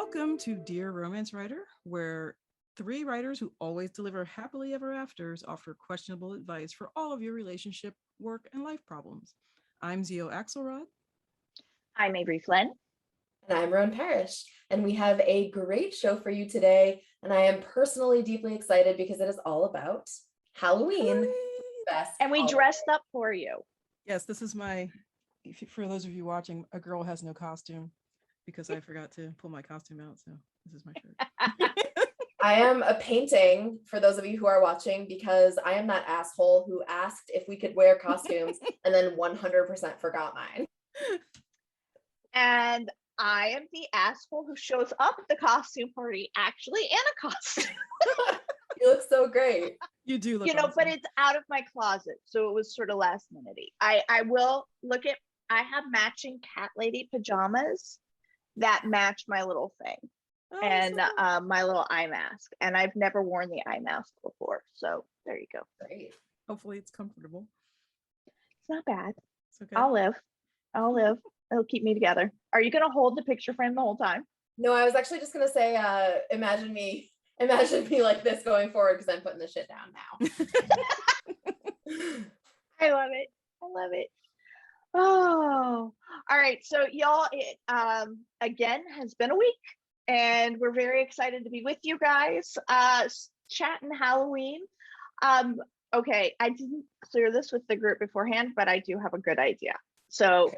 Welcome to Dear Romance Writer, where three writers who always deliver happily ever afters offer questionable advice for all of your relationship, work, and life problems. I'm Zio Axelrod. I'm Avery Flynn. And I'm Roan, and we have a great show for you today. And I am personally deeply excited because it is all about Halloween. And we dressed up for you. Yes, this is for those of you watching, a girl has no costume because I forgot to pull my costume out. So this is my shirt. I am a painting for those of you who are watching because I am that asshole who asked if we could wear costumes and then 100% forgot mine. And I am the asshole who shows up at the costume party actually in a costume. You look so great. You do look awesome. But it's out of my closet, so it was sort of last minute. I will look at, I have matching cat lady pajamas that match my little thing. And my little eye mask. And I've never worn the eye mask before. So there you go. Great. Hopefully it's comfortable. It's not bad. It's okay. I'll live. It'll keep me together. Are you going to hold the picture frame the whole time? No, I was actually just going to say, imagine me like this going forward because I'm putting the shit down now. I love it. Oh, all right. So y'all, it again has been a week and we're very excited to be with you guys, chatting Halloween. Okay, I didn't clear this with the group beforehand, but I do have a good idea. So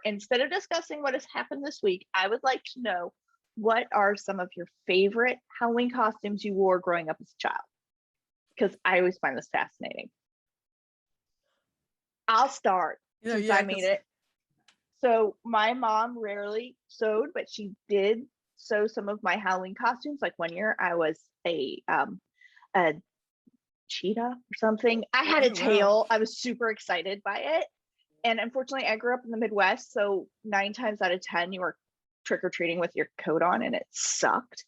instead of discussing what has happened this week, I would like to know what are some of your favorite Halloween costumes you wore growing up as a child? Because I always find this fascinating. I'll start since I made it. So my mom rarely sewed, but she did sew some of my Halloween costumes. Like one year I was a cheetah or something. I had a tail. I was super excited by it. And unfortunately, I grew up in the Midwest, so 9 times out of 10, you were trick-or-treating with your coat on, and it sucked.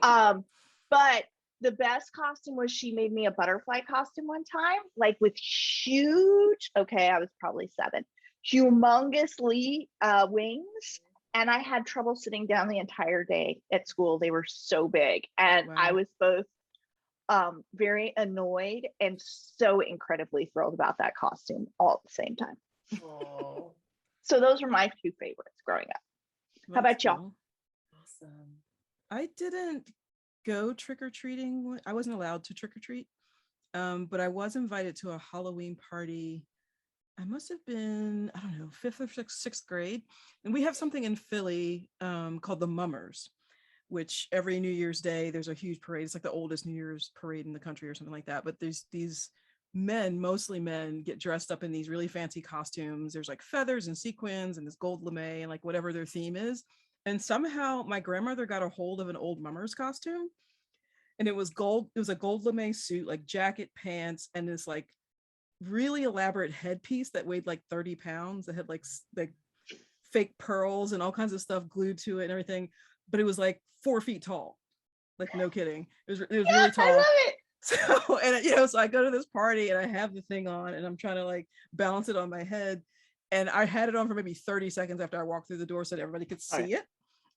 But the best costume was she made me a butterfly costume one time, like with huge, I was probably 7, humongously wings. And I had trouble sitting down the entire day at school. They were so big. And I was both very annoyed and so incredibly thrilled about that costume all at the same time. Oh. So those were my 2 favorites growing up. How about y'all? Awesome. I didn't go trick-or-treating. I wasn't allowed to trick-or-treat. But I was invited to a Halloween party. I must have been, I don't know, 5th or 6th grade. And we have something in Philly called the Mummers, which every New Year's Day, there's a huge parade. It's like the oldest New Year's parade in the country or something like that. But there's these men, mostly men, get dressed up in these really fancy costumes. There's like feathers and sequins and this gold lame and like whatever their theme is. And somehow my grandmother got a hold of an old Mummers costume. And it was gold. It was a gold lame suit, like jacket, pants, and this like really elaborate headpiece that weighed like 30 pounds. That had like fake pearls and all kinds of stuff glued to it and everything. But it was like 4 feet tall. Like no kidding. It was really tall. I love it. So, and so I go to this party and I have the thing on and I'm trying to like balance it on my head. And I had it on for maybe 30 seconds after I walked through the door so that everybody could see it.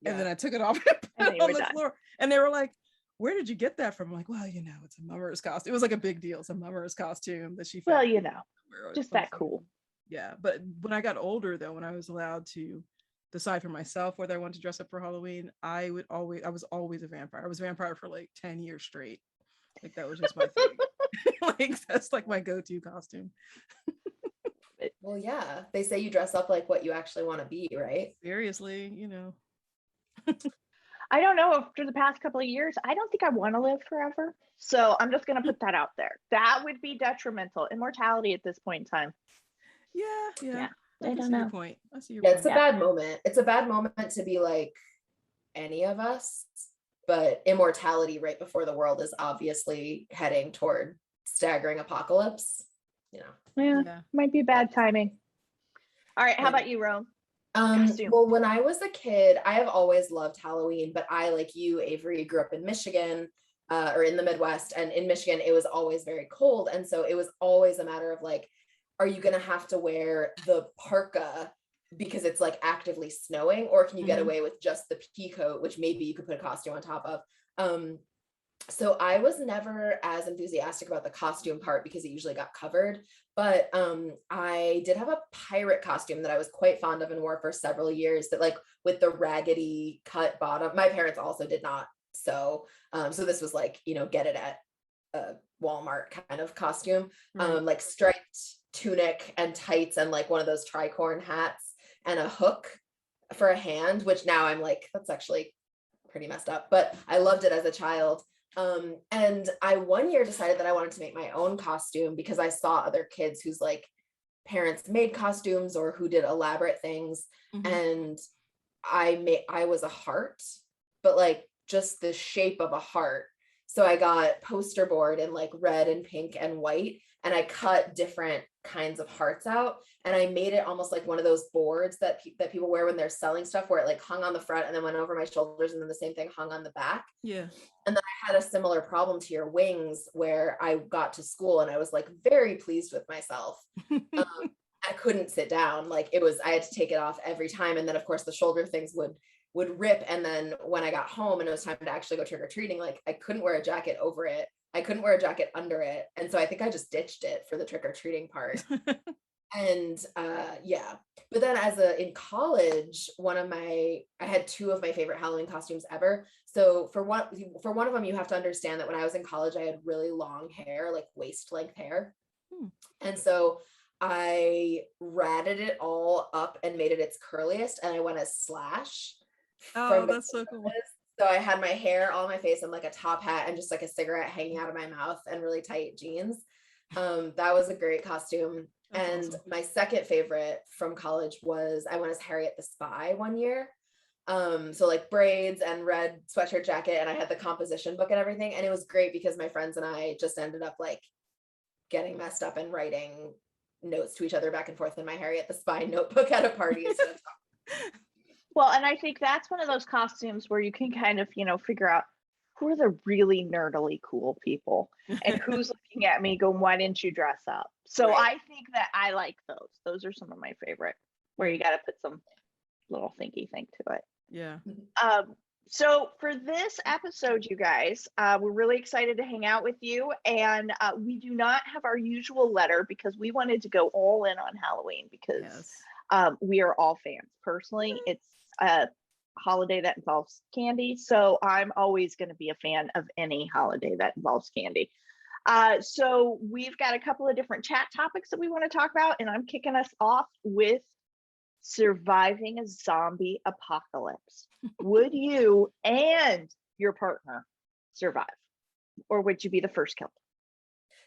Yeah. And then I took it off and put it on the floor. And they were like, where did you get that from? I'm like, well, it's a Mummers costume. It was like a big deal. It's a Mummers costume that she found. Well, just that cool. Yeah. But when I got older though, when I was allowed to decide for myself whether I wanted to dress up for Halloween, I was always a vampire. I was a vampire for like 10 years straight. Like that was just my thing. Like that's like my go-to costume. Well, yeah, they say you dress up like what you actually want to be, right? Seriously, I don't know. After the past couple of years, I don't think I want to live forever. So I'm just going to put that out there. That would be detrimental. Immortality at this point in time. Yeah. I don't know. Point. I see your point. It's a bad moment. It's a bad moment to be like any of us, but immortality right before the world is obviously heading toward staggering apocalypse. Yeah. Might be bad timing. All right. How about you, Roan? Well, when I was a kid, I have always loved Halloween, but I, like you, Avery, grew up in Michigan, or in the Midwest, and in Michigan, it was always very cold. And so it was always a matter of like, are you going to have to wear the parka because it's like actively snowing, or can you get away with just the pea coat, which maybe you could put a costume on top of? So I was never as enthusiastic about the costume part because it usually got covered. But I did have a pirate costume that I was quite fond of and wore for several years, that like with the raggedy cut bottom. My parents also did not. So this was like, you know, get it at a Walmart kind of costume, like striped tunic and tights and like one of those tricorn hats and a hook for a hand, which now I'm like, that's actually pretty messed up, but I loved it as a child. And I one year decided that I wanted to make my own costume because I saw other kids whose like parents made costumes or who did elaborate things. And I was a heart, but like just the shape of a heart. So I got poster board in like red and pink and white, and I cut different kinds of hearts out, and I made it almost like one of those boards that people wear when they're selling stuff, where it like hung on the front and then went over my shoulders, and then the same thing hung on the back. Yeah. And then I had a similar problem to your wings, where I got to school and I was like very pleased with myself. I couldn't sit down. Like I had to take it off every time. And then of course the shoulder things would rip. And then when I got home and it was time to actually go trick-or-treating, like I couldn't wear a jacket over it. I couldn't wear a jacket under it. And so I think I just ditched it for the trick-or-treating part. And yeah, but then in college, I had two of my favorite Halloween costumes ever. So for one of them, you have to understand that when I was in college, I had really long hair, like waist length hair. And so I ratted it all up and made it its curliest, and I went as Slash. Oh, that's so cool. So I had my hair all on my face and like a top hat and just like a cigarette hanging out of my mouth and really tight jeans. That was a great costume. That's awesome. My second favorite from college was I went as Harriet the Spy one year. So like braids and red sweatshirt jacket, and I had the composition book and everything. And it was great because my friends and I just ended up like getting messed up and writing notes to each other back and forth in my Harriet the Spy notebook at a party. Well, and I think that's one of those costumes where you can kind of, you know, figure out who are the really nerdily cool people and who's looking at me going, why didn't you dress up? So I think that I like those. Those are some of my favorite, where you got to put some little thinky thing to it. Yeah. So for this episode, you guys, we're really excited to hang out with you. And we do not have our usual letter because we wanted to go all in on Halloween because we are all fans. Personally, it's a holiday that involves candy. So I'm always going to be a fan of any holiday that involves candy. So we've got a couple of different chat topics that we want to talk about. And I'm kicking us off with surviving a zombie apocalypse. Would you and your partner survive? Or would you be the first killed?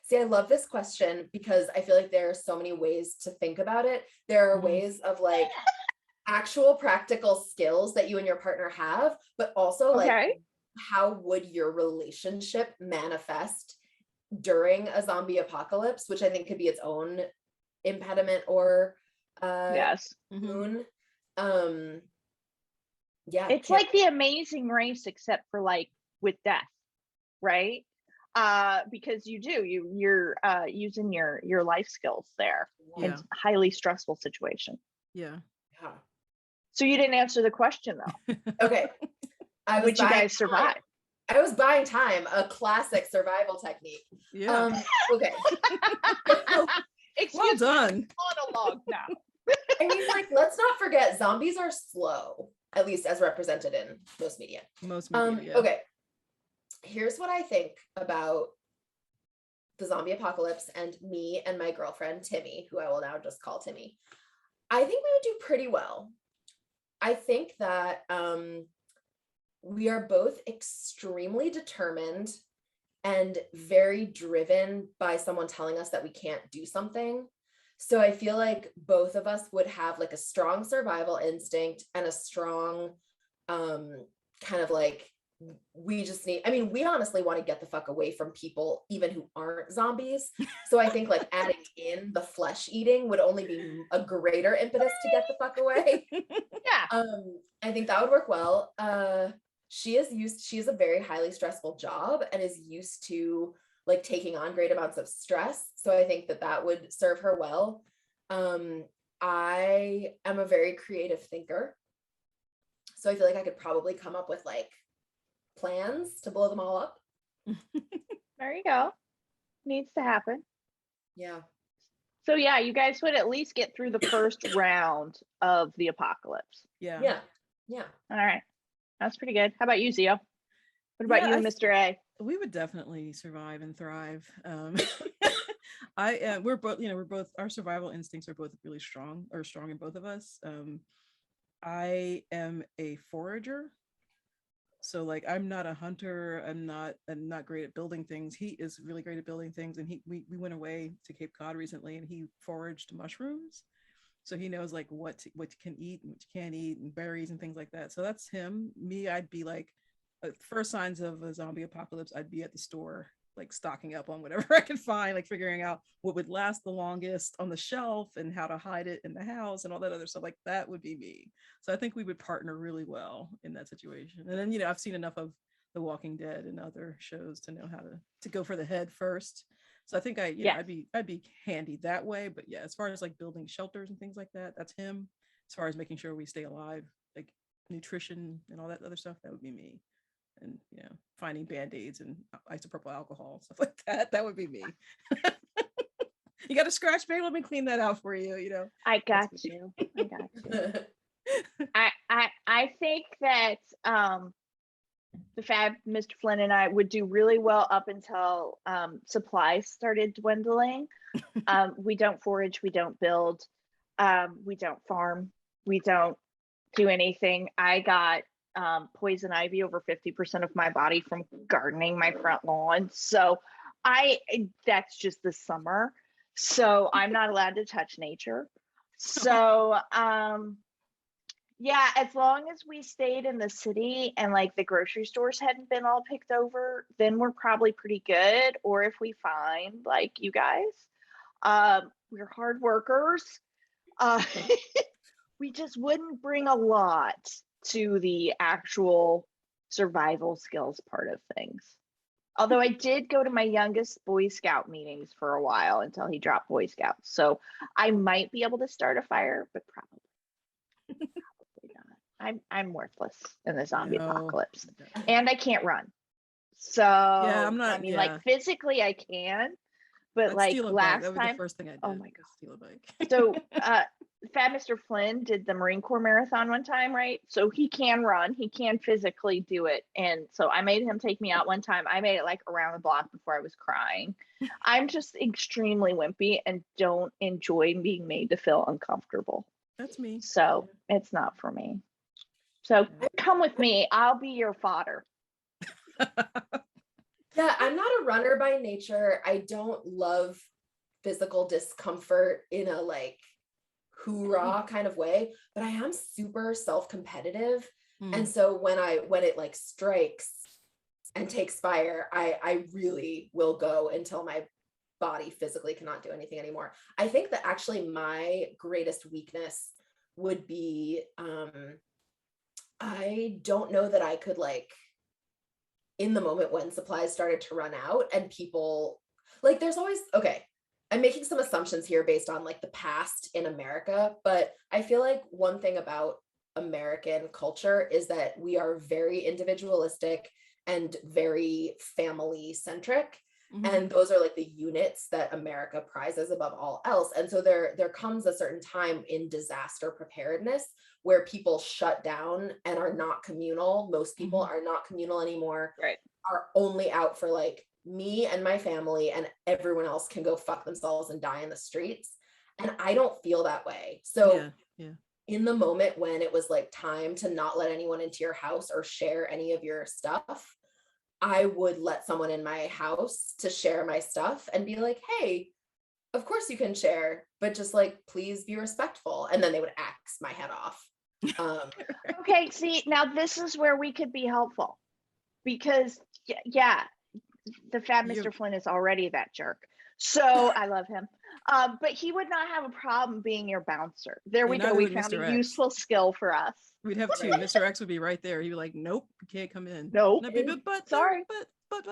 See, I love this question because I feel like there are so many ways to think about it. There are ways of like actual practical skills that you and your partner have, but also like how would your relationship manifest during a zombie apocalypse, which I think could be its own impediment or boon. Yeah, it's like the Amazing Race, except for like with death, right? Because you're using your life skills there in a highly stressful situation. Yeah. So you didn't answer the question though. Okay. Would you guys survive? I was buying time, a classic survival technique. Yeah. Okay. Well done. Monologue now. I mean, like, let's not forget, zombies are slow, at least as represented in most media. Okay. Here's what I think about the zombie apocalypse and me and my girlfriend, Timmy, who I will now just call Timmy. I think we would do pretty well. I think that we are both extremely determined and very driven by someone telling us that we can't do something. So I feel like both of us would have like a strong survival instinct and a strong kind of like, we honestly want to get the fuck away from people, even who aren't zombies. So I think like adding in the flesh eating would only be a greater impetus to get the fuck away. Yeah. I think that would work well. She has a very highly stressful job and is used to like taking on great amounts of stress. So I think that would serve her well. I am a very creative thinker. So I feel like I could probably come up with like plans to blow them all up. There you go. Needs to happen. Yeah. So yeah, you guys would at least get through the first round of the apocalypse. Yeah. Yeah. All right. That's pretty good. How about you, Zio? What about you and Mr. A? We would definitely survive and thrive. We're both, our survival instincts are both really strong in both of us. I am a forager. So like, I'm not a hunter. I'm not great at building things. He is really great at building things. And we went away to Cape Cod recently, and he foraged mushrooms. So he knows like what you can eat and what you can't eat, and berries and things like that. So that's him. Me, I'd be like, first signs of a zombie apocalypse, I'd be at the store, like stocking up on whatever I could find, like figuring out what would last the longest on the shelf and how to hide it in the house and all that other stuff. Like that would be me. So I think we would partner really well in that situation. And then, I've seen enough of The Walking Dead and other shows to know how to go for the head first. So I think I'd be handy that way. But yeah, as far as like building shelters and things like that, that's him. As far as making sure we stay alive, like nutrition and all that other stuff, that would be me. And finding band-aids and isopropyl alcohol, stuff like that would be me. You got a scratch, babe? Let me clean that out for you. I got you. I think that the fab Mr. Flynn and I would do really well up until supplies started dwindling. We don't forage, we don't build, we don't farm, we don't do anything. I got poison ivy over 50% of my body from gardening my front lawn. So that's just the summer. So I'm not allowed to touch nature. So yeah, as long as we stayed in the city and like the grocery stores hadn't been all picked over, then we're probably pretty good. Or if we find like you guys, we're hard workers. We just wouldn't bring a lot to the actual survival skills part of things. Although I did go to my youngest Boy Scout meetings for a while until he dropped Boy Scouts. So I might be able to start a fire, but probably not. I'm worthless in the zombie apocalypse. And I can't run. So yeah, I'm not, I mean, like physically I can, but like last time, that was the first thing I did. Oh my God. Steal a bike. So Fat Mr. Flynn did the Marine Corps marathon one time, right? So he can run, he can physically do it. And so I made him take me out one time. I made it like around the block before I was crying. I'm just extremely wimpy and don't enjoy being made to feel uncomfortable. That's me. So it's not for me. So come with me. I'll be your fodder. Yeah, I'm not a runner by nature. I don't love physical discomfort in a like hoorah kind of way, but I am super self-competitive. And so when it like strikes and takes fire, I really will go until my body physically cannot do anything anymore. I think that actually my greatest weakness would be I don't know that I could like in the moment when supplies started to run out and people like there's always I'm making some assumptions here based on like the past in America, but I feel like one thing about American culture is that we are very individualistic and very family centric. And those are like the units that America prizes above all else. And so there comes a certain time in disaster preparedness where people shut down and are not communal. Most people are not communal anymore, right? Are only out for like me and my family, and everyone else can go fuck themselves and die in the streets. And I don't feel that way. So in the moment when it was like time to not let anyone into your house or share any of your stuff, I would let someone in my house to share my stuff and be like, hey, of course you can share, but just like, please be respectful. And then they would axe my head off. Okay, see, now this is where we could be helpful because the fat Mr. Flynn is already that jerk. So I love him. But he would not have a problem being your bouncer. There we go. We found a useful skill for us. We'd have two. Mr. X would be right there. He'd be like, nope, you can't come in. Nope. But sorry. But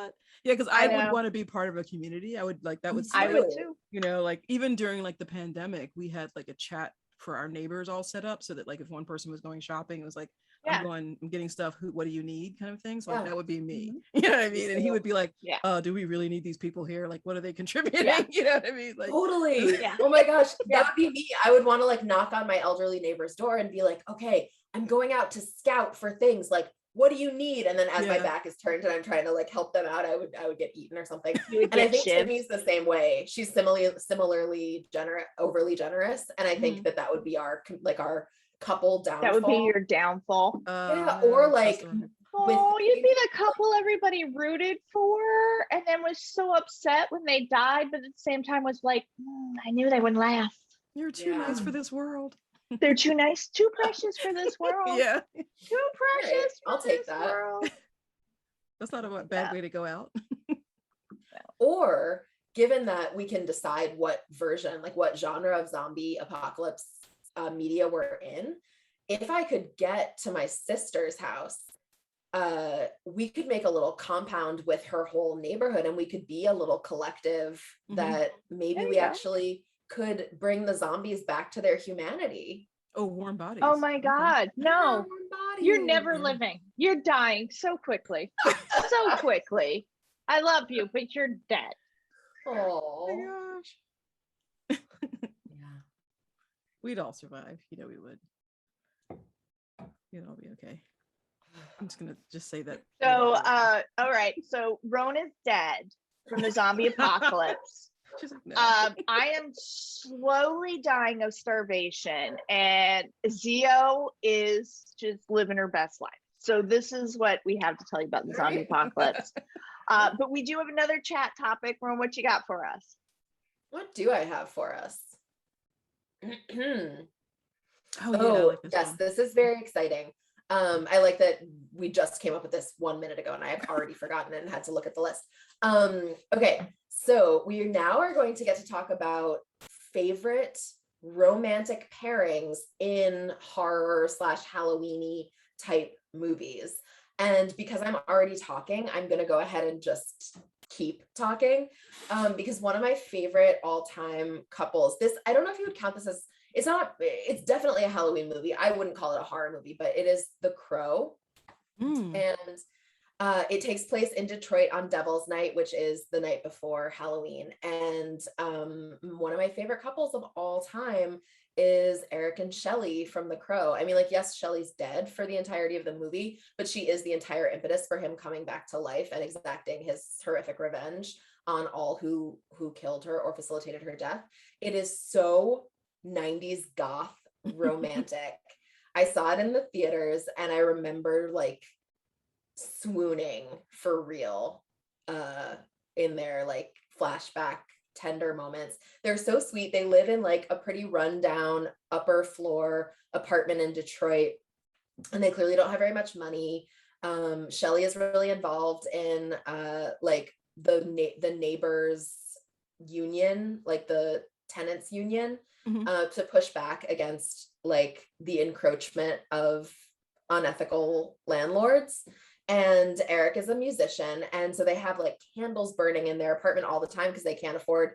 yeah, because I would want to be part of a community. I would like that would I would too. Like even during like the pandemic, we had like a chat for our neighbors all set up so that like if one person was going shopping, it was like, Yeah. I'm getting stuff. What do you need? Kind of things. Like Yeah. that would be me. Mhm. You know what I mean? And he would be like, Yeah. do we really need these people here? Like, what are they contributing? Yeah. You know what I mean? Like, Totally. Yeah. Oh my gosh, Yeah. that would be me. I would want to like knock on my elderly neighbor's door and be like, okay, I'm going out to scout for things. Like, what do you need? And then as my Yeah. back is turned and I'm trying to like help them out, I would get eaten or something. You would And I get think shivved. Timmy's the same way. She's similarly generous, overly generous. And I think that would be our couple downfall. That would be your downfall. Yeah, or like Oh, you'd be the couple everybody rooted for and then was so upset when they died, but at the same time was like, I knew they wouldn't laugh. You're too Yeah. nice for this world. They're too nice, too precious for this world. Yeah. Too precious. Right, for I'll take this that. world. That's not a bad way to go out. Or given that we can decide what version, like what genre of zombie apocalypse media we're in, if I could get to my sister's house, we could make a little compound with her whole neighborhood and we could be a little collective that maybe There we you go. actually could bring the zombies back to their humanity. Oh, warm bodies. Oh my Okay. God. No, Body. you're never living. You're dying so quickly. So quickly. I love you, but you're dead. Oh Oh, my gosh. yeah. We'd all survive. You know, we would. You'd all be okay. I'm just gonna say that. So, all right. So Roan is dead from the zombie apocalypse. She's like, no. I am slowly dying of starvation, and Zio is just living her best life. So this is what we have to tell you about the zombie apocalypse. But we do have another chat topic. Roan, what you got for us? What do I have for us? Oh, yeah, I Oh, like this yes, one. this is very exciting. I like that we just came up with this 1 minute ago and I have already forgotten it and had to look at the list. Okay, so we now are going to get to talk about favorite romantic pairings in horror / Halloween-y type movies. And because I'm already talking, I'm going to go ahead and just keep talking because one of my favorite all-time couples, I don't know if you would count this as, it's definitely a Halloween movie. I wouldn't call it a horror movie, but it is The Crow. Mm. And it takes place in Detroit on Devil's Night, which is the night before Halloween. And one of my favorite couples of all time is Eric and Shelly from The Crow. I mean, like, yes, Shelly's dead for the entirety of the movie, but she is the entire impetus for him coming back to life and exacting his horrific revenge on all who killed her or facilitated her death. It is so 90s goth romantic. I saw it in the theaters and I remember like swooning for real in their like flashback tender moments. They're so sweet. They live in like a pretty rundown upper floor apartment in Detroit and they clearly don't have very much money. Shelly is really involved in like the neighbors union, like the tenants union, to push back against like the encroachment of unethical landlords. And Eric is a musician, and so they have like candles burning in their apartment all the time because they can't afford,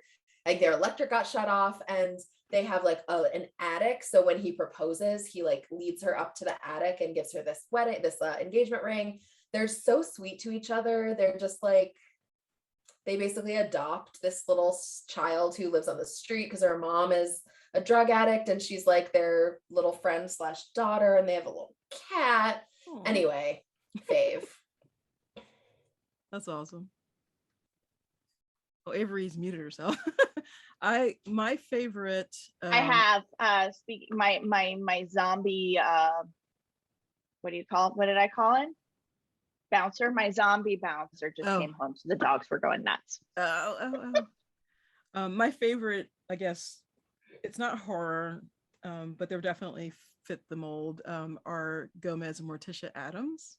like their electric got shut off, and they have like an attic. So when he proposes, he like leads her up to the attic and gives her this engagement ring. They're so sweet to each other. They're just like, they basically adopt this little child who lives on the street because her mom is a drug addict and she's like their little friend / daughter, and they have a little cat. Aw. Anyway, fave. That's awesome. Oh, Avery's muted herself. My favorite. I have speaking my zombie what do you call it? What did I call it? Bouncer. My zombie bouncer just came home, so the dogs were going nuts. My favorite, I guess, it's not horror, but they're definitely fit the mold, are Gomez and Morticia Addams.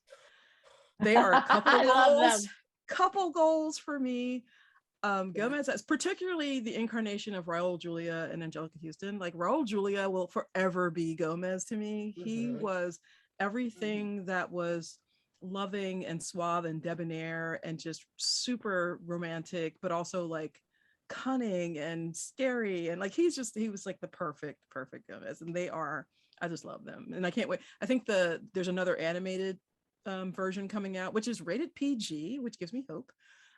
They are a couple goals for me. Gomez, that's particularly the incarnation of Raul Julia and Angelica Houston. Like Raul Julia will forever be Gomez to me. He was everything that was loving and suave and debonair and just super romantic, but also like cunning and scary, and like he was like the perfect Gomez, and I just love them, and I can't wait. I think there's another animated version coming out, which is rated PG, which gives me hope.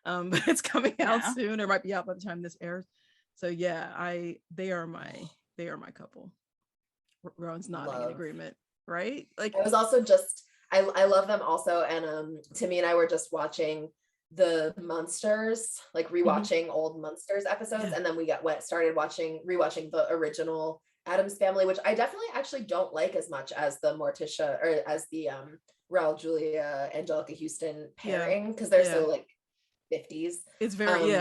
But it's coming out soon, or might be out by the time this airs. So yeah, they are my couple. Roan's nodding in agreement, right? Like I was also just I love them also, and Timmy and I were just watching the Munsters, like rewatching old Munsters episodes, and then we started rewatching the original Addams Family, which I definitely actually don't like as much as the Morticia or as the Raul Julia Angelica Houston pairing, because they're so like 50s. It's very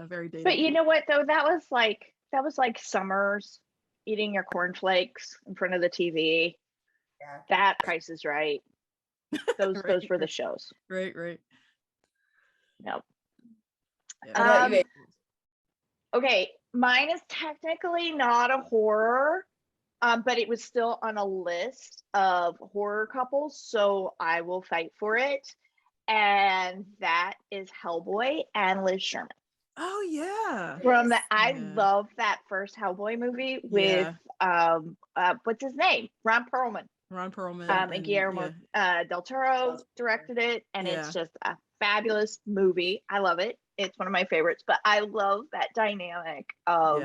very dated. But you know what though, that was like summers eating your cornflakes in front of the TV. Yeah. That Price is Right. Those were the shows. Right. Nope. Yeah. Okay, mine is technically not a horror, but it was still on a list of horror couples, so I will fight for it. And that is Hellboy and Liz Sherman. Oh yeah. I love that first Hellboy movie with what's his name? Ron Perlman. And Guillermo del Toro directed it, and it's just a fabulous movie. I love it. It's one of my favorites, but I love that dynamic of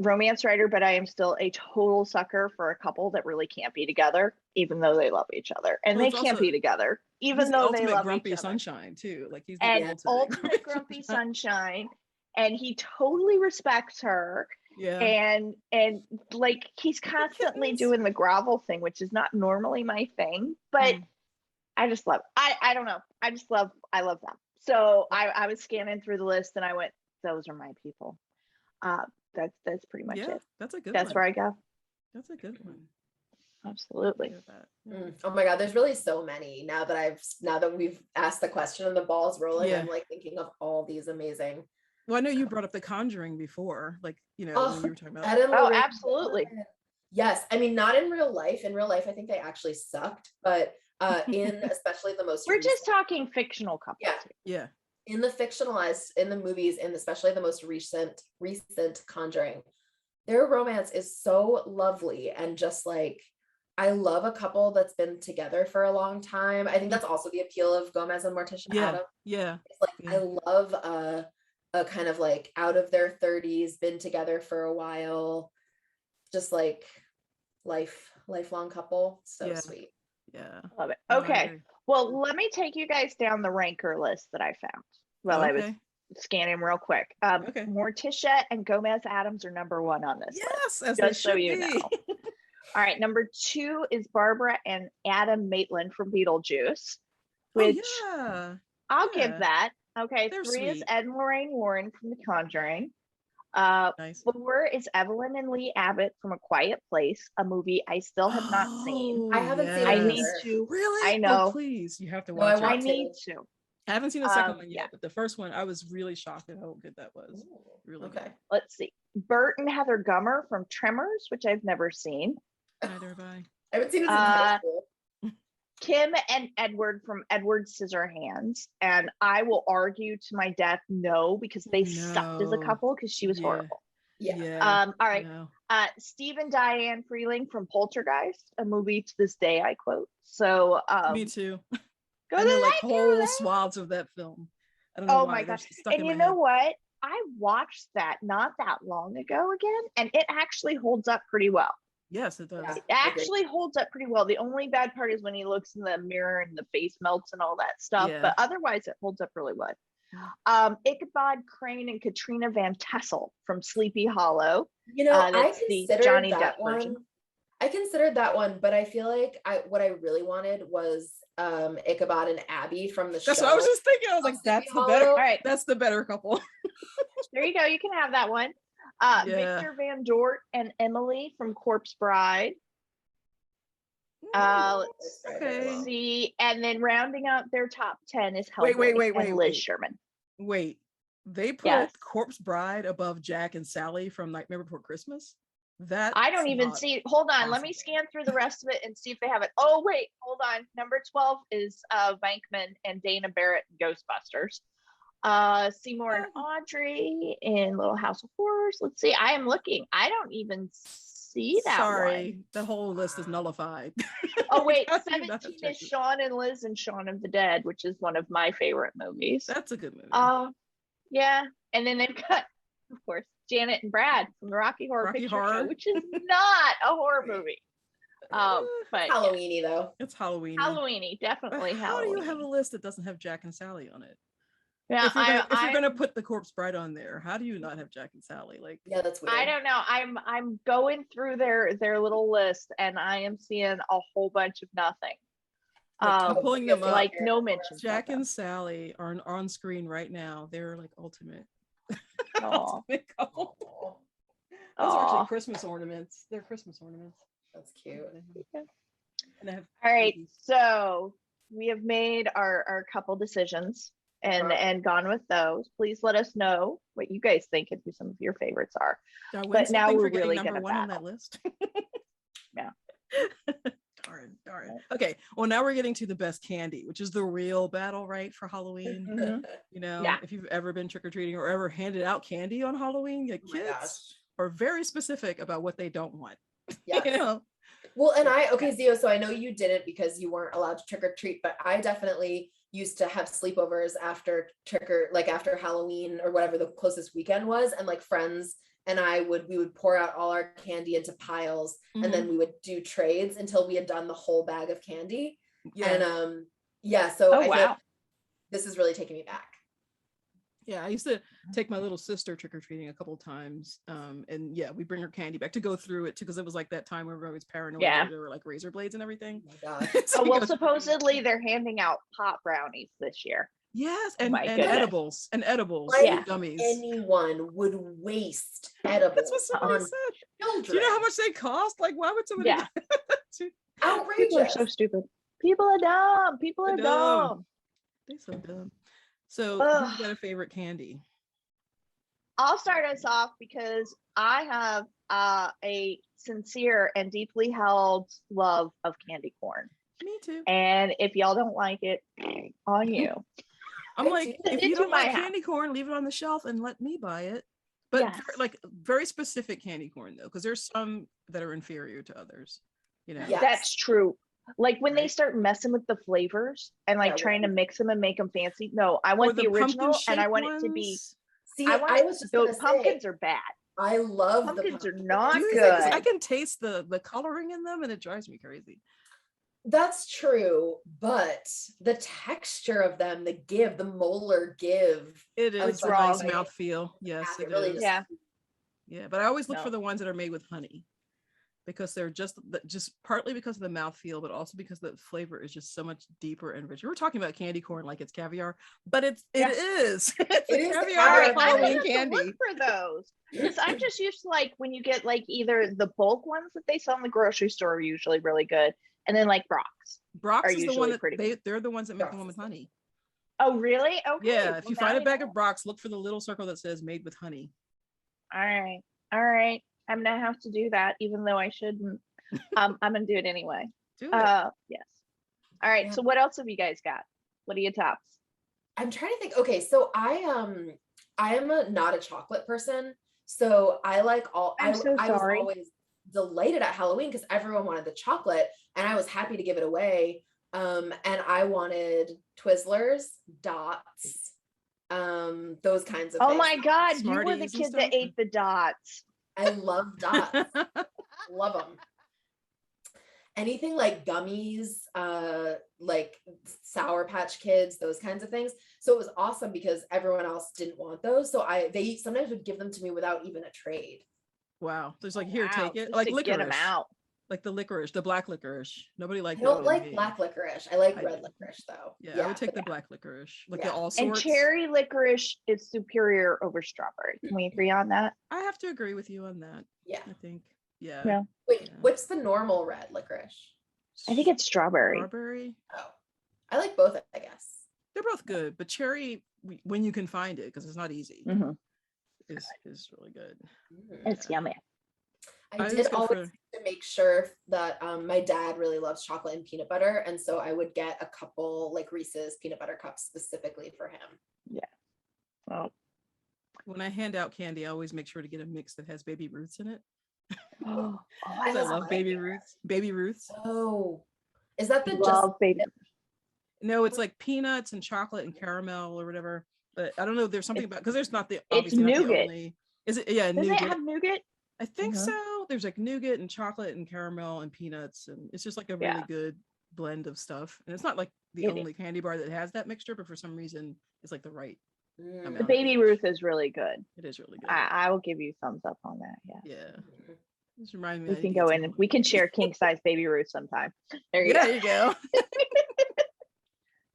romance writer, but I am still a total sucker for a couple that really can't be together, even though they love each other. And they can't be together, even though they love grumpy each other. Sunshine too. Like he's the ultimate grumpy sunshine, and he totally respects her. Yeah. And like he's constantly doing the grovel thing, which is not normally my thing, but I just love I don't know. I love them. So I was scanning through the list and I went, those are my people. That's pretty much it. That's a good That's one. where I go. That's a good one. Absolutely. Oh my God, there's really so many now that we've asked the question and the ball's rolling. I'm like thinking of all these amazing. Well, I know you brought up The Conjuring before, like, when you were talking about. Absolutely. Yes. I mean, not in real life. In real life, I think they actually sucked, but in especially the most We're just talking fictional couples. Yeah. In the movies, and especially the most recent Conjuring, their romance is so lovely, and just like, I love a couple that's been together for a long time. I think that's also the appeal of Gomez and Morticia Addams. Yeah. It's like, I love a kind of like out of their 30s, been together for a while, just like lifelong couple. So sweet. Yeah. Love it. Okay. Well, let me take you guys down the Rancor list that I found while I was scanning real quick. Morticia and Gomez Addams are number 1 on this list. As just so you know. All right, number 2 is Barbara and Adam Maitland from Beetlejuice, which I'll give that. Okay, They're 3 sweet. is Ed and Lorraine Warren from The Conjuring. Nice. 4 is Evelyn and Lee Abbott from A Quiet Place, a movie I still have not seen. I haven't seen it. I need to. Really? I know. Oh, please, you have to watch it. I need to. I haven't seen the second one yet, but the first one, I was really shocked at how good that was. Really good. Let's see. Bert and Heather Gummer from Tremors, which I've never seen. Neither have I. I haven't seen it since high school. Kim and Edward from Edward Scissorhands, and I will argue to my death no, because they sucked as a couple because she was horrible. Yeah. All right. Steve and Diane Freeling from Poltergeist, a movie to this day I quote. So me too. Go I to know, like whole swaths of that film. I don't know oh why. my gosh! And you know what? I watched that not that long ago again, and it actually holds up pretty well. Yes, it does. It actually holds up pretty well. The only bad part is when he looks in the mirror and the face melts and all that stuff. Yeah. But otherwise, it holds up really well. Ichabod Crane and Katrina Van Tessel from Sleepy Hollow. I considered Johnny that Depp one. version. I considered that one, but I feel like what I really wanted was Ichabod and Abby from the show. That's what I was just thinking. I was like, that's the better. All right. That's the better couple. There you go. You can have that one. Victor Van Dort and Emily from Corpse Bride. Let's see. And then rounding out their top 10 is Hellboy and Liz Sherman. Wait, they put Corpse Bride above Jack and Sally from Nightmare Before Christmas? That I don't even see. Hold on, let me scan through the rest of it and see if they have it. Oh wait, hold on. Number 12 is Venkman and Dana Barrett, Ghostbusters. Seymour and Audrey in Little House of Horrors. Let's see. I am looking. I don't even see that Sorry, one. the whole list is nullified. Oh wait, How do you not have 17 is Jackie? Shaun and Liz and Shaun of the Dead, which is one of my favorite movies. That's a good movie. Yeah. And then they've got, of course, Janet and Brad from the Rocky Horror Rocky Picture Horror. Show, which is not a horror movie. But Halloweeny though. It's Halloween. Halloweeny, definitely How do you have a Halloween. list that doesn't have Jack and Sally on it? Yeah, If you're gonna put the Corpse Bride on there, how do you not have Jack and Sally? Like, Yeah, that's weird. I don't know. I'm going through their little list, and I am seeing a whole bunch of nothing. I'm pulling them up. Like no mention. Jack and Sally are on screen right now. They're like ultimate. Aw. ultimate couple. Aw, Those are Aw. actually Christmas ornaments. They're Christmas ornaments. that's cute. And they have All right, babies. so we have made our couple decisions and gone with those. Please let us know what you guys think and who some of your favorites are. Do I win but now something we're for getting really number gonna one on that battle. list. Yeah. Darn. Okay, well now we're getting to the best candy, which is the real battle, right, for Halloween. Mhm. You know, Yeah. if you've ever been trick-or-treating or ever handed out candy on Halloween, your Oh my gosh. kids are very specific about what they don't want. Yes. You know, Well, and Zio, so I know you didn't because you weren't allowed to trick or treat, but I definitely used to have sleepovers after after Halloween or whatever the closest weekend was, and like friends and we would pour out all our candy into piles, and then we would do trades until we had done the whole bag of candy. yeah. And so Oh, I feel wow. like this is really taking me back. Yeah, I used to take my little sister trick-or-treating a couple times. And yeah, we bring her candy back to go through it too, because it was like that time where everybody was paranoid. Yeah. There were like razor blades and everything. Oh my gosh. So Oh, you well, go- supposedly they're handing out pot brownies this year. yes, Oh and my goodness. edibles Like Yeah. gummies. anyone would waste edibles That's what somebody on said. children. Do you know how much they cost? Like, why would somebody? Yeah. do- Outrageous. People are so stupid. People are dumb. People are They're dumb. dumb. They're so dumb. So, Ugh. who's got a favorite candy? I'll start us off because I have a sincere and deeply held love of candy corn. Me too. And if y'all don't like it, on you. I'm I like, do. if you Into don't my like house. candy corn, leave it on the shelf and let me buy it. But Yes. like very specific candy corn though, because there's some that are inferior to others. You know. Yeah. That's true. Like when they Right. start messing with the flavors and like Yeah, trying to mix them and make them fancy. No, I Or want the pumpkin original and I shaped want it to be. ones. See, I want I it, was just those gonna pumpkins say, are bad. I love Pumpkins the are pumpkin. not Do you good. think- 'cause I can taste the coloring in them and it drives me crazy. That's true, but the texture of them, the molar give. It I is was a nice wrong. mouthfeel. Yes, It it really is. just- Yeah. Yeah, but I always look No. for the ones that are made with honey because they're just partly because of the mouthfeel, but also because the flavor is just so much deeper and richer. We're talking about candy corn like it's caviar, but it Yeah. is. It's It a is caviar caviar. of I'm Halloween gonna have to candy. look for those because I'm just used to like when you get like either the bulk ones that they sell in the grocery store are usually really good, and then like Brock's. Brock's are is the usually one that pretty they're the ones that make the Brock's one is with good. honey. Oh, really? Okay. Yeah, if well, you now find a I bag know. of Brock's, look for the little circle that says made with honey. All right. All right. I'm gonna have to do that, even though I shouldn't. I'm gonna do it anyway. Do it. Yes. All right. Yeah. So what else have you guys got? What are your tops? I'm trying to think. Okay, so I am not a chocolate person, so I like all. I'm so I was sorry. always delighted at Halloween because everyone wanted the chocolate, and I was happy to give it away. And I wanted Twizzlers, Dots, those kinds of Oh things. my God, you were the Smarties and kid that stuff? ate the dots. I love Dots. Love them. Anything like gummies, like Sour Patch Kids, those kinds of things. So it was awesome because everyone else didn't want those. So they sometimes would give them to me without even a trade. Wow. There's like, here, Wow, take it. just Like to get 'em licorice. out. Like the licorice, the black licorice. Nobody I liked it. don't other like than me. black licorice. I like I red do. licorice though. Yeah, I would take but the black licorice. Like Yeah. the all And sorts. cherry licorice is superior over strawberry. Can we agree on that? I have to agree with you on that. yeah. I think. Yeah. Yeah. Wait, Yeah. what's the normal red licorice? I think it's strawberry. Strawberry. Oh, I like both, I guess. They're both good, but cherry, when you can find it, because it's not easy, Mhm. is really good. It's yummy. I I did just go always for- to make sure that my dad really loves chocolate and peanut butter, and so I would get a couple like Reese's peanut butter cups specifically for him. Oh. When I hand out candy, I always make sure to get a mix that has Baby Ruths in it. Oh, I I love Baby Ruths. Baby Ruths. Oh, is that the just love baby. No, it's like peanuts and chocolate and caramel or whatever. But I don't know. There's something about because there's not the It's obviously not the nougat. only. Is it? Yeah, Does it nougat. have nougat? I think Mhm. so. There's like nougat and chocolate and caramel and peanuts, and it's just like a really Yeah. good blend of stuff. And it's not like the It- only candy bar that has that mixture, but for some reason, it's like the right amount. The of Baby each. Ruth is really good. It is really good. I will give you thumbs up on that. Yeah. Yeah. This reminds me. We I need can to get go some in and more. we can share king size Baby Ruth sometime. There you Yeah, go. there you go.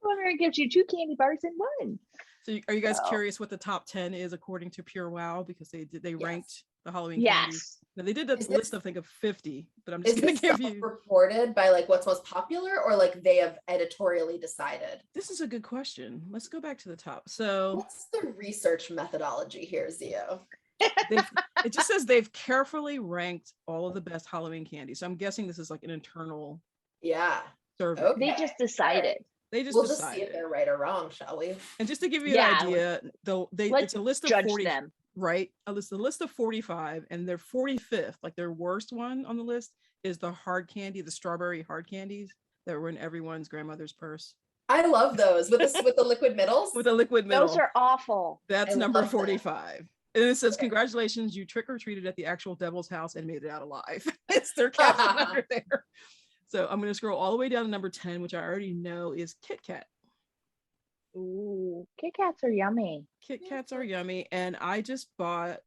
Wonder it gives you 2 candy bars in one. So, are you guys So- curious what the top 10 is according to Pure Wow? Because they Yes. ranked the Halloween candies. Yes. Now they did a Is list this- of, I think, of 50, but I'm is just gonna this give you. self-reported by like what's most popular, or like they have editorially decided? This is a good question. Let's go back to the top. So What's the research methodology here, Zio? it just says they've carefully ranked all of the best Halloween candy. So I'm guessing this is like an internal Yeah. survey. Okay. They just decided. They just We'll just see decided. if they're right or wrong, shall we? And just to give you Yeah, an idea, let's it's a list of Judge 40, them. right? A list of 45, and their 45th, like their worst one on the list, is the hard candy, the strawberry hard candies that were in everyone's grandmother's purse I love those with the liquid middles. with a liquid middle. Those are awful. That's I number love that. 45. And it says, Okay. congratulations, you trick-or-treated at the actual devil's house and made it out alive. It's their caption under there. So I'm going to scroll all the way down to number 10, which I already know is Kit Kat. Ooh, Kit Kats are yummy. Kit Kats are yummy. And I just bought,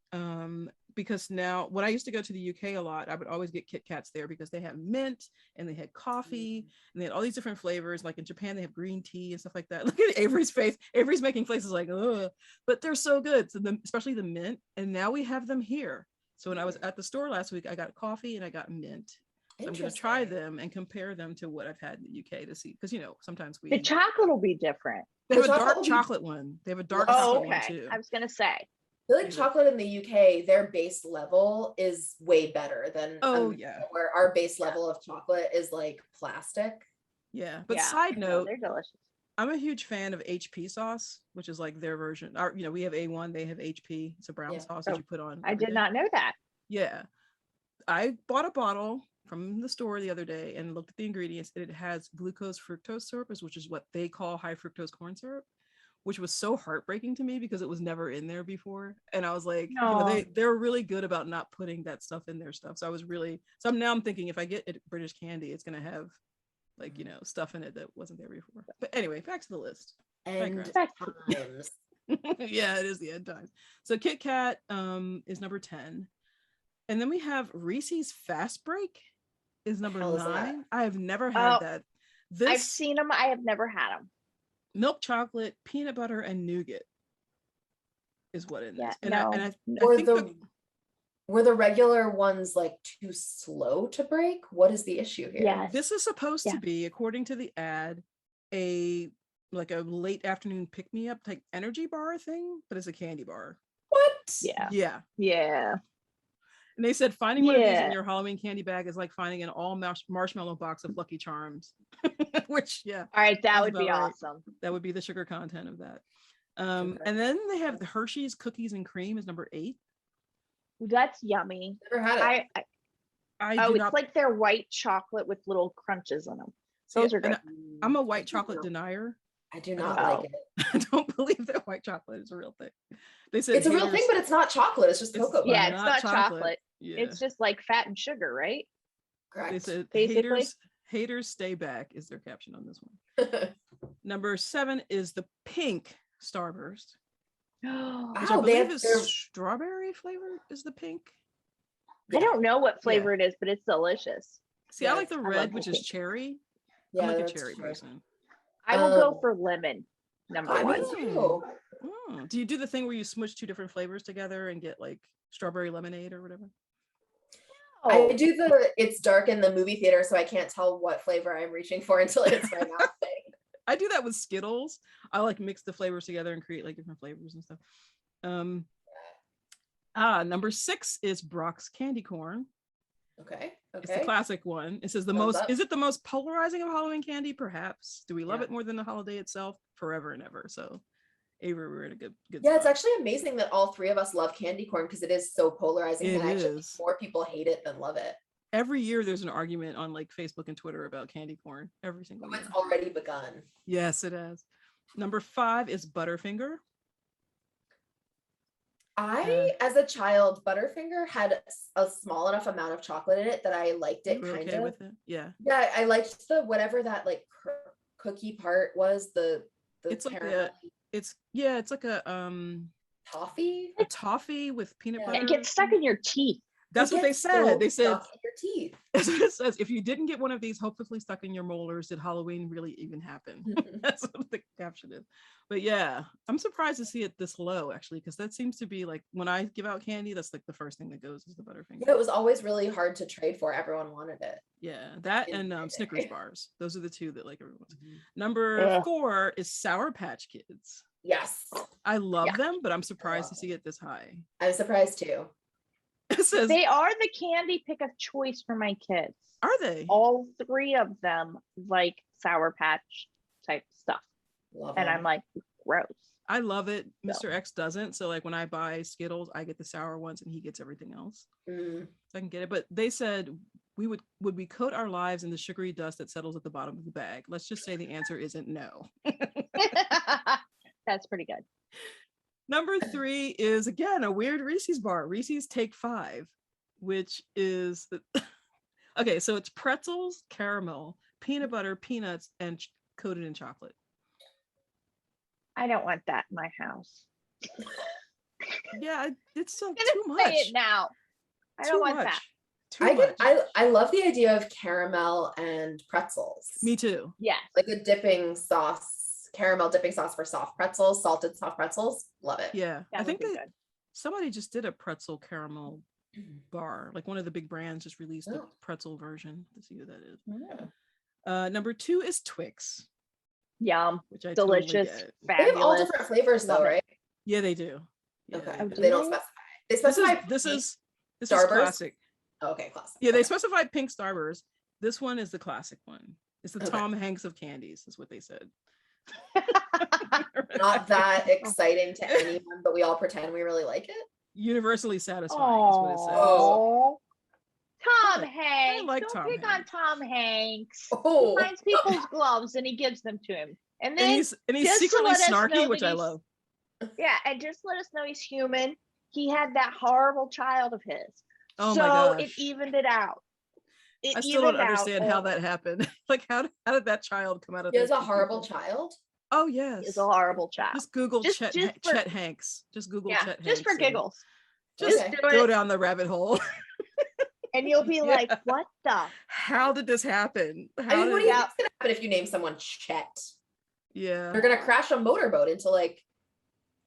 because now when I used to go to the UK a lot, I would always get Kit Kats there because they have mint and they had coffee and they had all these different flavors. Like in Japan, they have green tea and stuff like that. Look at Avery's face. Avery's making faces like, ugh, but they're so good. So especially the mint. And now we have them here. So when I was at the store last week, I got coffee and I got mint. So I'm going to try Interesting. them and compare them to what I've had in the UK to see. Because, you know, sometimes The chocolate will be different. they have a The chocolate dark will be- chocolate one. They have a dark Oh, chocolate okay. one too. I was gonna say. I feel like Yeah. chocolate in the UK, their base level is way better than Oh, America, yeah. where our base level of chocolate is like plastic. Yeah. But Yeah. side No, note, they're delicious. I'm a huge fan of HP sauce, which is like their version. Our, you know, we have A1, they have HP. It's a brown Yeah. sauce that Oh, you put on. I did everything. not know that. Yeah. I bought a bottle from the store the other day and looked at the ingredients. And it has glucose fructose syrup, which is what they call high fructose corn syrup, which was so heartbreaking to me because it was never in there before. And I was like, you know, No. they're really good about not putting that stuff in their stuff. So I was really, I'm thinking if I get it British candy, it's going to have like, you know, stuff in it that wasn't there before. But anyway, back to the list. And Digress. times. Yeah, it is the end time. So Kit Kat is number 10. And then we have Reese's Fast Break is number hell is 9. that? I have never had Oh, that. I've This seen them. I have never had them. milk chocolate, peanut butter, and nougat is what it is. Yeah, And no, I Were think the regular ones like too slow to break? What is the issue here? Yes. this is supposed to Yeah. be, according to the ad, a like a late afternoon pick-me-up type energy bar thing, but it's a candy bar. What? Yeah. Yeah. Yeah. And they said finding one of these in Yeah. your Halloween candy bag is like finding an all marshmallow box of Lucky Charms, which, yeah, All right. That Sounds would be about right. awesome. that would be the sugar content of that. Sugar. And then they have the Hershey's Cookies and Cream is number 8. That's yummy. Never had it. I Oh, do it's not. like their white chocolate with little crunches in them. see, Those are and good. I'm a white chocolate denier. I do not Oh. like it. I don't believe that white chocolate is a real thing. They said It's a real thing, haters- but it's not chocolate. It's just It's- cocoa. Yeah, butter. it's not chocolate. Yeah. It's just like fat and sugar, right? They Correct. said basically. haters stay back is their caption on this one. Number 7 is the pink Starburst, which I Wow, they believe have is their- strawberry flavored. Is the pink? I don't know what flavor it is, but it's delicious. See, I Yeah, like the I red, love which the is pink. cherry. Yeah, I'm like a that's cherry true. person. I will go Um, for lemon. Number I one. would too. Do you do the thing where you smush 2 different flavors together and get like strawberry lemonade or whatever? Oh, I do it's dark in the movie theater, so I can't tell what flavor I'm reaching for until it's my mouth thing. I do that with Skittles. I like mix the flavors together and create like different flavors and stuff. Number 6 is Brock's candy corn. Okay. It's the Okay. classic one. It says Thumbs up. is it the most polarizing of Halloween candy? Perhaps. Do we love Yeah. it more than the holiday itself? Forever and ever. So Avery, we're in a good Yeah, it's spot. actually amazing that all three of us love candy corn because it is so polarizing. It And I actually think is. more people hate it than love it. Every year there's an argument on like Facebook and Twitter about candy corn. Every single Oh, year. it's already begun. Yes, it has. Number 5 is Butterfinger. As a child, Butterfinger had a small enough amount of chocolate in it that I liked You it were kind okay of. with it? Yeah. Yeah, I liked the whatever that like cookie part was, the It's like caramel it's like toffee. a toffee with peanut Yeah. butter. It gets stuck in your teeth. That's It what they gets said. so They said stuck in your teeth. that's what it says. If you didn't get one of these hopelessly stuck in your molars, did Halloween really even happen? That's what the caption is. But yeah, I'm surprised to see it this low actually, because that seems to be like when I give out candy, that's like the first thing that goes is the Butterfinger. Yeah, it was always really hard to trade for. Everyone wanted it. Yeah, that In and my day. Snickers bars. Those are the two that like everyone's. Mhm. Number Ugh. 4 is Sour Patch Kids. Yes, I love Yeah. them, but I'm surprised to love see it this high. I'm surprised too. It says, They are the candy pick of choice for my kids. are they? All 3 of them like Sour Patch type stuff. Love And them. I'm like, gross. I love it. So. Mr. X doesn't. So like when I buy Skittles, I get the sour ones and he gets everything else. Mm. So I can get it. But they said would we coat our lives in the sugary dust that settles at the bottom of the bag? Let's just say the answer isn't no. That's pretty good. Number 3 is again a weird Reese's bar. Reese's Take 5, which is okay. So it's pretzels, caramel, peanut butter, peanuts, and coated in chocolate. I don't want that in my house. Yeah, it's so I'm too gonna say much. it now. I Too don't want much. that. Too much. I love the idea of caramel and pretzels. Me too. Yes. Like a dipping sauce, caramel dipping sauce for soft pretzels, salted soft pretzels. Love it. Yeah, That I think would be that good. somebody just did a pretzel caramel bar. Like one of the big brands just released a Oh. pretzel version. Let's see who that is. Mm. Number 2 is Twix, Yum. which I Delicious. totally get. They have all Fabulous. different flavors though, Love it. right? Yeah, they do. Yeah, Okay. Oh, they do They don't they? specify. They This specify is Starburst? classic. Oh, okay, classic. Yeah, they Okay. specified pink Starburst. This one is the classic one. It's the Okay. Tom Hanks of candies, is what they said. Not that exciting to anyone, but we all pretend we really like it. Universally satisfying is what it says. Oh, Tom I Hanks. like Don't Tom pick Hanks. on Tom Hanks. Oh, He finds people's gloves and he gives them to him. And And then, he's just to secretly let us know snarky, which that I he's- love. yeah, and just let us know he's human. He had that horrible child of his. Oh so my gosh. it evened it out. I still don't understand how that happened. Like, how did that child come out of he was those a two horrible people? child. Oh yes. He's a horrible child. Just Google Just- Chet, just for- Chet Hanks. Just Google Yeah, Chet Hanks. just for and giggles. Just Okay. do go it. down the rabbit hole. And you'll be Yeah. like, what the? How did this happen? I How mean, what do did you think's gonna happen if you name someone Chet? yeah. They're gonna crash a motorboat into like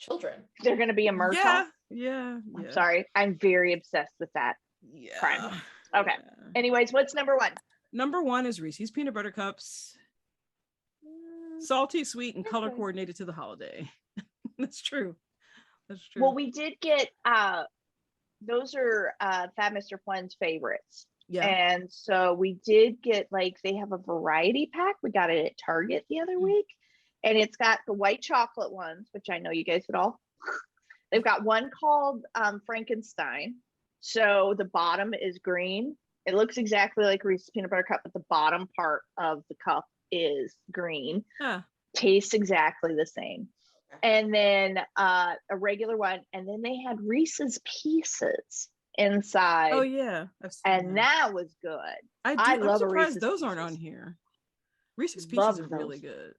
children. They're going to be a Murtaugh? Yeah. I'm sorry. I'm very obsessed with that. Yeah. Crime. Okay. Yeah. Anyways, what's number 1? Number 1 is Reese's peanut butter cups. Salty, sweet, and color Okay. coordinated to the holiday. That's true. That's true. Well, we did get those are Fat Mr. Flynn's favorites. yeah. And so we did get like they have a variety pack. We got it at Target the other week. And it's got the white chocolate ones, which I know you guys would all. They've got one called Frankenstein. So the bottom is green. It looks exactly like Reese's peanut butter cup, but the bottom part of the cup is green. Huh. Tastes exactly the same. And then a regular one, and then they had Reese's Pieces inside. Oh yeah. I've seen And that was good. I'm love a surprised Reese's those aren't Pieces. on here. Reese's Love Pieces are really those. good.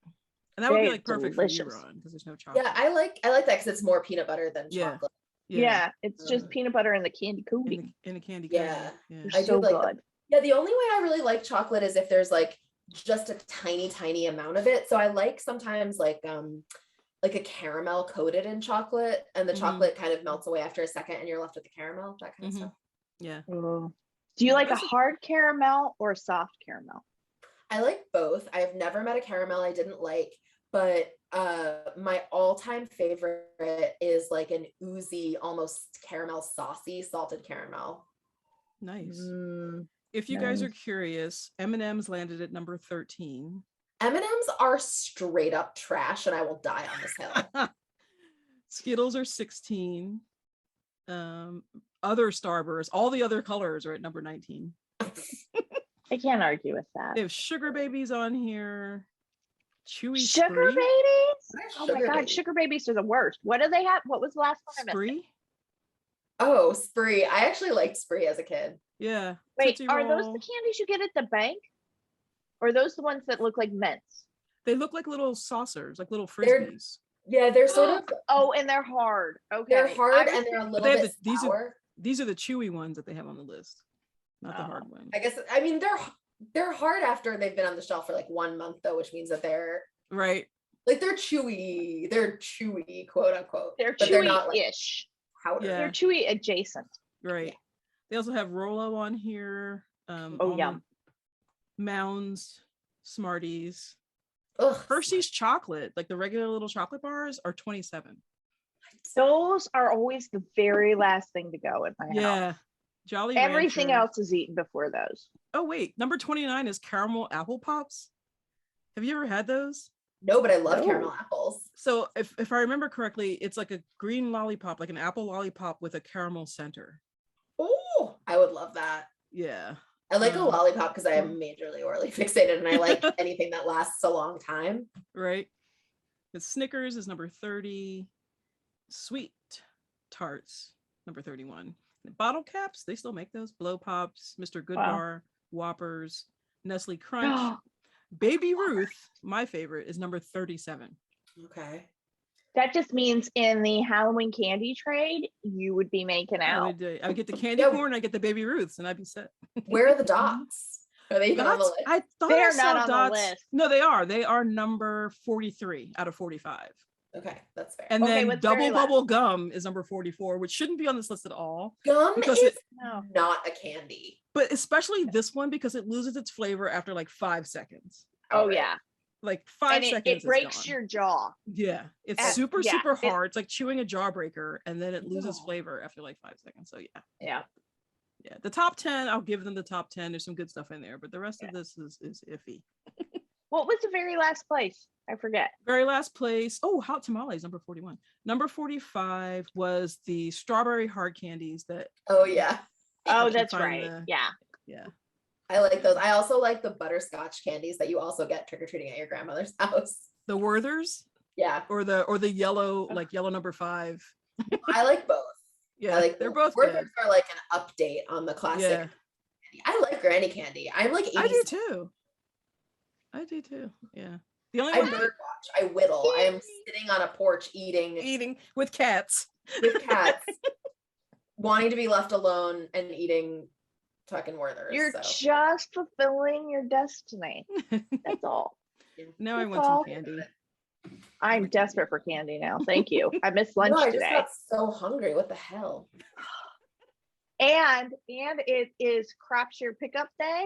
And that would be They're like perfect delicious. for you, Ron, because there's no chocolate. Yeah, I like that because it's more peanut butter than Yeah. chocolate. Yeah, it's just Mm. peanut butter and the candy in coating. a candy Yeah. cane. Yeah. They're I do so like good. Yeah, the only way I really like chocolate is if there's like just a tiny amount of it. So I like sometimes like a caramel coated in chocolate, and the Mhm. chocolate kind of melts away after a second, and you're left with the caramel, that kind of Mhm. stuff. Yeah. Do you like a That's a- hard caramel or a soft caramel? I like both. I've never met a caramel I didn't like, but my all-time favorite is like an oozy, almost caramel saucy salted caramel. Nice. Mm, If you guys are nice. curious, M&M's landed at number 13. M&Ms are straight up trash, and I will die on this hill. Skittles are 16. Other Starbursts, all the other colors are at number 19. I can't argue with that. They have Sugar Babies on here. Chewy Sugar Spree. babies? Oh my Sugar god, babies. sugar babies are the worst. What do they have? What was the last one I missed? Spree. Oh, Spree. I actually liked Spree as a kid. Yeah. Wait, Tootsie are those Roll. the candies you get at the bank? Or are those the ones that look like mints? They look like little saucers, like little They're- frisbees. Yeah, they're sort of Oh, and they're hard. Okay. they're hard I was and they're a little they have bit these are sour. these are the chewy ones that they have on the list, not the Oh. hard ones. I guess I mean they're hard after they've been on the shelf for like 1 month though, which means that they're Right. like they're chewy, quote unquote. They're but they're not like chewy-ish. powder. Yeah. They're chewy adjacent. Right. They also have Rolo on here. Oh, yum. Almond Mounds, Smarties. Ugh, Hershey's chocolate, like the regular little chocolate bars, are 27. Those are always the very last thing to go in my house. Yeah. Jolly Everything Rancher. else is eaten before those. Oh wait, number 29 is caramel apple pops. Have you ever had those? no, but I love No. caramel apples. So if I remember correctly, it's like a green lollipop, like an apple lollipop with a caramel center. Oh, I would love that. Yeah. I like a Um, lollipop because I am majorly orally fixated and I like anything that lasts a long time. Right. The Snickers is number 30. Sweet Tarts, number 31. The bottle caps, they still make those. Blow Pops, Mr. Goodbar, Whoppers, Nestle Crunch. Baby Ruth, my favorite, is number 37. Okay. That just means in the Halloween candy trade, you would be making out. I would get the candy Yeah. corn, I get the Baby Ruths, and I'd be set. Where are the dots? Are they even on the Dots, list? I thought They I are saw not on the dots. list. No, they are. They are number 43 out of 45. Okay, that's fair. And Okay, then what's Double very last? Bubble Gum is number 44, which shouldn't be on this list at all. Gum because is No. not a candy. But especially this one because it loses its flavor after like 5 seconds. Oh Alright. yeah. Like 5 And seconds. it it's breaks gone. your jaw. Yeah, it's Uh, super yeah, super it- hard. It's like chewing a jawbreaker, and then it loses No. flavor after like 5 seconds. So Yeah. yeah. The top 10, I'll give them the top 10. There's some good stuff in there, but the rest of this is iffy. What was the very last place? I forget. Very last place. Oh, hot tamales, number 41. Number 45 was the strawberry hard candies that Oh yeah. Oh, can that's find right. the- Yeah. yeah. I like those. I also like the butterscotch candies that you also get trick-or-treating at your grandmother's house. The Werthers Yeah. or the yellow, like yellow number 5. I like both. Yeah, I like they're both. both Werther's good. are like an update on the classic. Yeah, candy. I like granny candy. I'm like 80s. I do too. I do too. Yeah. The only I one bird that watch. I whittle. I am sitting on a porch eating eating with cats. with cats, wanting to be left alone and eating fucking Werther's. You're so. just fulfilling your destiny. That's all. Now I That's want some all. candy. I'm desperate for candy now. Thank you. I missed lunch No, I just today. got so hungry. What the hell? And it is crop share pickup day.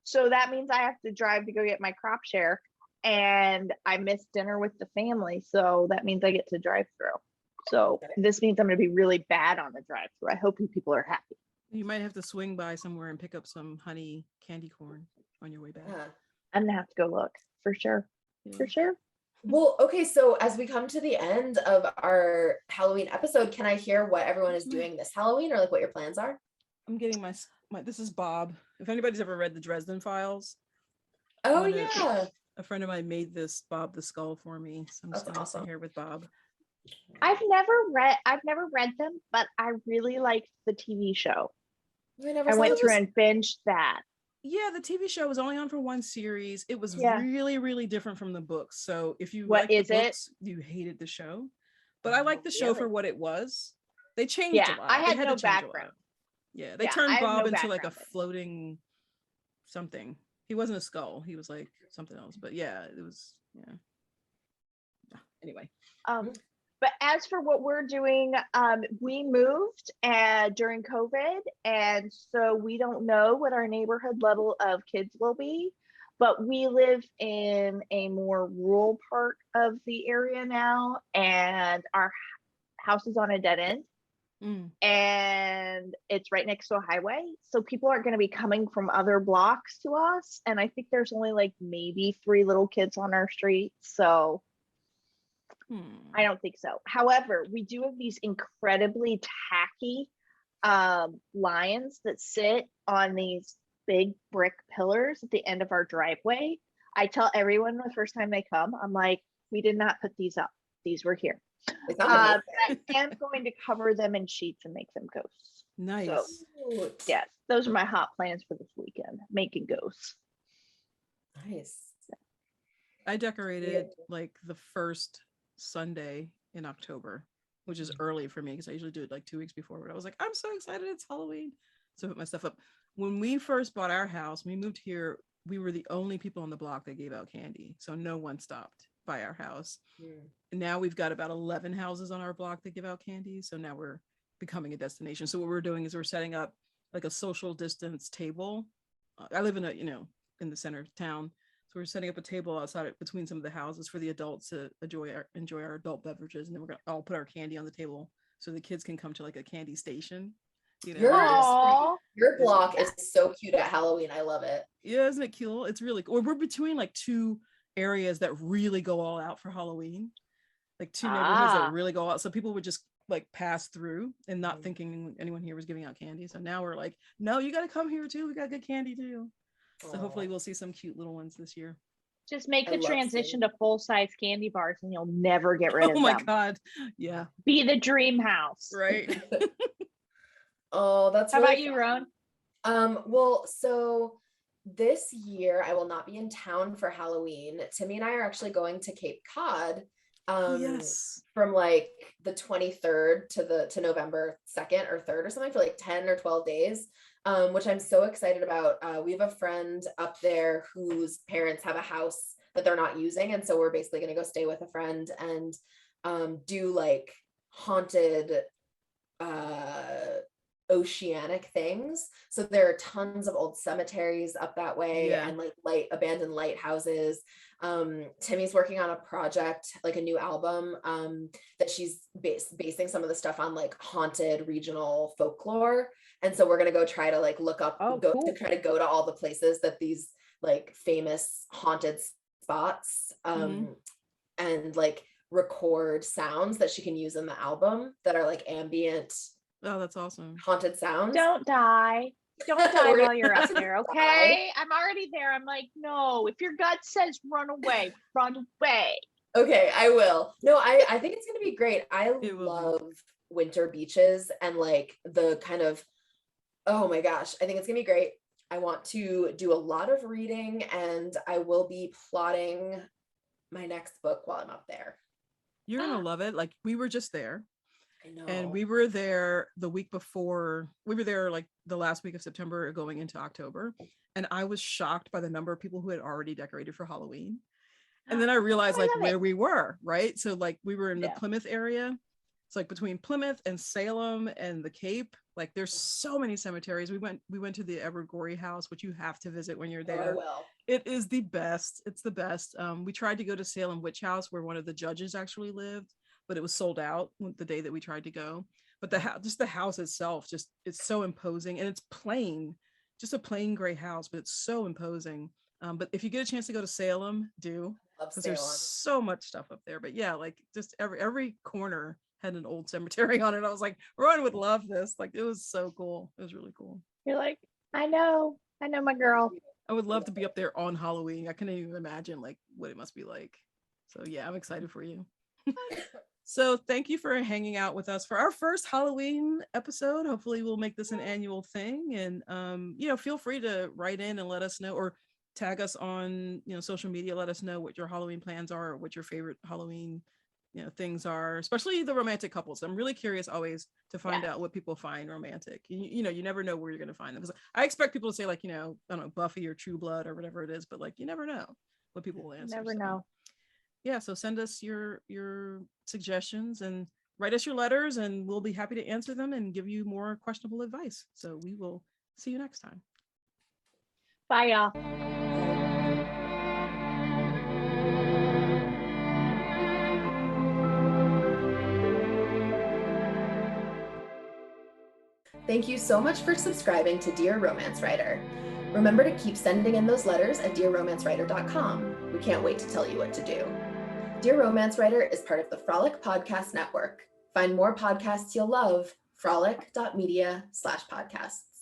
So that means I have to drive to go get my crop share. And I missed dinner with the family. So that means I get to drive through. So this means I'm going to be really bad on the drive through. I hope you people are happy. You might have to swing by somewhere and pick up some honey candy corn on your way back. Yeah. I'm going to have to go look for sure. Yeah. For sure. Well, okay, so as we come to the end of our Halloween episode, can I hear what everyone is doing this Halloween or like what your plans are? I'm getting my this is Bob. If anybody's ever read the Dresden Files, Oh I'm gonna- yeah. a friend of mine made this Bob the Skull for me. So I'm That's just gonna awesome. sit here with Bob. I've never read them, but I really liked the TV show. never I saw went this. through and binged that. Yeah, the TV show was only on for one series. It was Yeah. really, really different from the books. So if you What liked the is it? books, you hated the show. But I liked the show for Really? what it was. They changed Yeah, a lot. I They had to no change a lot. background. Yeah, they Yeah, turned I have Bob no into like a background. floating something. He wasn't a skull. He was like something else. But yeah, it was anyway. But as for what we're doing, we moved during COVID, and so we don't know what our neighborhood level of kids will be. But we live in a more rural part of the area now, and our house is on a dead end, and it's right next to a highway. So people aren't going to be coming from other blocks to us. And I think there's only like maybe 3 little kids on our street. So I don't think so. However, we do have these incredibly tacky lions that sit on these big brick pillars at the end of our driveway. I tell everyone the first time they come, I'm like, we did not put these up. These were here. I am going to cover them in sheets and make them ghosts. Nice. So, yes, those are my hot plans for this weekend, making ghosts. Nice. I decorated like the first Sunday in October, which is early for me because I usually do it like 2 weeks before, but I was like, I'm so excited, it's Halloween. So I put my stuff up. When we first bought our house, when we moved here, we were the only people on the block that gave out candy. So no one stopped by our house. And now we've got about 11 houses on our block that give out candy. So now we're becoming a destination. So what we're doing is we're setting up like a social distance table. I live in in the center of town. So we're setting up a table outside between some of the houses for the adults to enjoy our adult beverages. And then we're going to all put our candy on the table so the kids can come to like a candy station. Your block is so cute at Halloween. I love it. Yeah, isn't it cute? It's really cool. We're between like two areas that really go all out for Halloween, like two neighborhoods that really go out. So people would just like pass through and not thinking anyone here was giving out candy. So now we're like, no, you got to come here too. We got good candy too. So hopefully we'll see some cute little ones this year. Just make the transition to full-size candy bars and you'll never get rid of them. Oh my God. Yeah. Be the dream house. Right. Oh, that's How really about you, Roan? Well, so this year I will not be in town for Halloween. Timmy and I are actually going to Cape Cod from like the 23rd to November 2nd or 3rd or something for like 10 or 12 days, which I'm so excited about. We have a friend up there whose parents have a house that they're not using. And so we're basically going to go stay with a friend and do like haunted oceanic things. So there are tons of old cemeteries up that way and like abandoned lighthouses. Timmy's working on a project, like a new album that she's basing some of the stuff on like haunted regional folklore. And so we're going to go try to like look up, try to go to all the places that these like famous haunted spots and like record sounds that she can use in the album that are like ambient. Oh, that's awesome. Haunted sounds. Don't die. Don't die while you're up there, okay? I'm already there. I'm like, no, if your gut says run away, run away. Okay, I will. No, I think it's going to be great. I love winter beaches and like the kind of, oh my gosh, I think it's going to be great. I want to do a lot of reading and I will be plotting my next book while I'm up there. You're going to love it. Like we were just there. I know. And we were there the week before. We were there like the last week of September going into October. And I was shocked by the number of people who had already decorated for Halloween. And then I realized like where we were, right? So like we were in the Plymouth area. It's like between Plymouth and Salem and the Cape. Like there's so many cemeteries. We went to the Edward Gorey house, which you have to visit when you're there. Oh, I will. It is the best. It's the best. We tried to go to Salem Witch House where one of the judges actually lived, but it was sold out the day that we tried to go. But the house itself, it's so imposing, and it's plain, just a plain gray house, but it's so imposing. But if you get a chance to go to Salem, do, because there's so much stuff up there. But yeah, like just every corner had an old cemetery on it. I was like, Roan would love this. Like it was so cool. It was really cool. You're like, I know my girl. I would love to be up there on Halloween. I couldn't even imagine like what it must be like. So yeah, I'm excited for you. So thank you for hanging out with us for our first Halloween episode. Hopefully we'll make this an annual thing, and feel free to write in and let us know, or tag us on social media. Let us know what your Halloween plans are, or what your favorite Halloween things are, especially the romantic couples. I'm really curious always to find out what people find romantic. You never know where you're going to find them, because I expect people to say like I don't know, Buffy or True Blood or whatever it is, but like you never know what people will answer. Never know. Yeah, so send us your suggestions and write us your letters, and we'll be happy to answer them and give you more questionable advice. So we will see you next time. Bye, y'all. Thank you so much for subscribing to Dear Romance Writer. Remember to keep sending in those letters at dearromancewriter.com. We can't wait to tell you what to do. Dear Romance Writer is part of the Frolic Podcast Network. Find more podcasts you'll love, frolic.media/podcasts.